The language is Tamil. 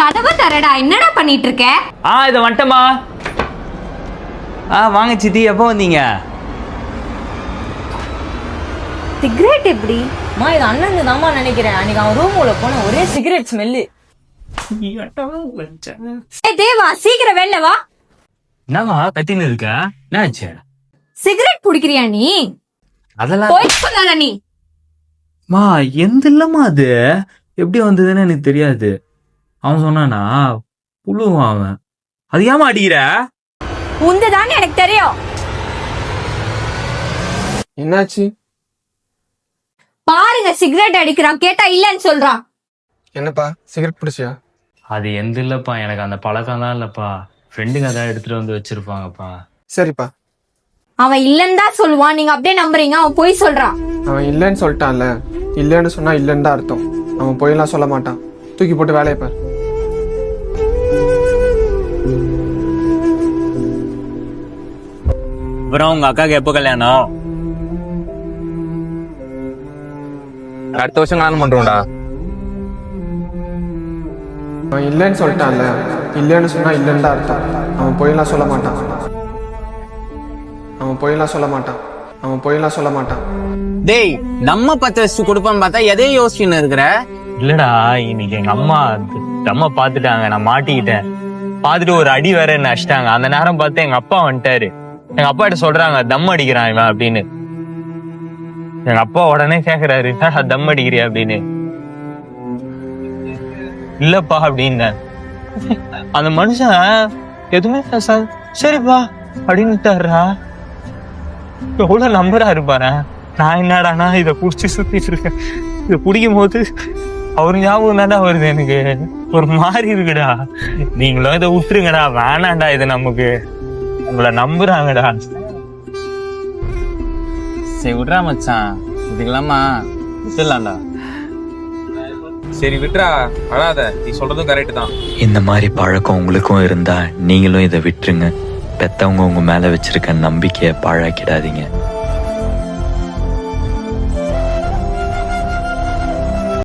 கதவை தரடா, என்னடா பண்ணிட்டு இருக்க? இதை வந்துட்டமா. வாங்க சித்தி, எப்போ வந்தீங்க? சிகரெட் எப்படி? இது அண்ணன் தாமா நினைக்கிறேன். அன்னைக்கு அவன் ரூம் உள்ள போன ஒரே சிகரெட் ஸ்மெல்லு. தேவா, சீக்கிரம் வெளில வா. என்னமா கத்தின்னு இருக்க? என்னாச்சு? சிகரெட் குடிக்கிறியா நீ? அதெல்லாம் போய் சொல்லாத நீ. மா எந்த இல்லம்மா, அது எப்படி வந்ததுன்னு எனக்கு தெரியாது. அவன் சொன்னானா புழுவான் அவன். அது ஏமா அடிக்கிற? உந்துதான் எனக்கு தெரியும். என்னாச்சு? பாருங்க, சிகரெட் அடிக்கிறான். கேட்டா இல்லன்னு சொல்றான். என்னப்பா சிகரெட் பிடிச்சியா? அது எந்த இல்லப்பா, எனக்கு அந்த பழக்கம் தான் இல்லப்பா. ஃப்ரெண்டுங்க தான் எடுத்துட்டு வந்து வச்சிருப்பாங்கப்பா. சரிப்பா. அவன் இல்லன்னு தான் சொல்லுவான், நீங்க அப்படியே நம்புறீங்க. அவன் போய் சொல்றான். அவன் இல்லைன்னு சொல்லிட்டான்ல, இல்லைன்னு சொன்னா இல்லைன்னு தான் அர்த்தம். அவன் போயெல்லாம் சொல்ல மாட்டான். தூக்கி போட்டு வேலையை பார். அப்புறம் உங்க அக்காக்கு எப்போ கல்யாணம்? அடுத்த வருஷம் கல்யாணம் பண்றோம்டா. அவன் இல்லைன்னு சொல்லிட்டான்ல, இல்லைன்னு சொன்னா இல்லைன்னு தான் அர்த்தம். அவன் போயெல்லாம் சொல்ல மாட்டான். அவன் போயெல்லாம் சொல்ல மாட்டான். அவன் போயெல்லாம் சொல்ல மாட்டான். டேய், நம்ம 10 வருஷம் கொடுப்பான்னு பார்த்தா எதே யோசிச்சுன்னு இருக்கிற? இல்லடா, இன்னைக்கு எங்க அம்மா தம்ம பாத்துட்டாங்க. நான் மாட்டிக்கிட்டேன். பாத்துட்டு ஒரு அடி வேற என்ன அடிச்சிட்டாங்க. அந்த நேரம் பார்த்து எங்க அப்பா வந்துட்டாரு. எங்க அப்பா கிட்ட சொல்றாங்க தம் அடிக்கிறான் இவன் அப்படின்னு. எங்க அப்பா உடனே கேக்குறாரு, தம் அடிக்கிறியா அப்படின்னு. இல்லப்பா அப்படின்னு. அந்த மனுஷன் எதுவுமே பேசாது. சரிப்பா அப்படின்னு விட்டாருடா. எவ்வளவு நம்புறாரு பாரு. நான் என்னடானா இதை குடிச்சு சுத்திட்டு இருக்கேன். இதை குடிக்கும் போது அவரு ஞாபகம் தான்டா வருது எனக்கு. ஒரு மாதிரி இருக்குடா. நீங்களும் இதை விட்டுருங்கடா, வேணாண்டா இது நமக்கு. உங்களை நம்புறாங்கடா. சரி விட்றா மச்சான், இதுக்கலாமா விட்டுலாம்டா. சரி விட்றா, அழாத. நீ சொல்றதும் கரெக்ட் தான். இந்த மாதிரி பழக்கம் உங்களுக்கும் இருந்தா நீங்களும் இதை விட்டுருங்க. பெத்தவங்க உங்க மேல வச்சிருக்க நம்பிக்கையை பாழாக்கிடாதீங்க.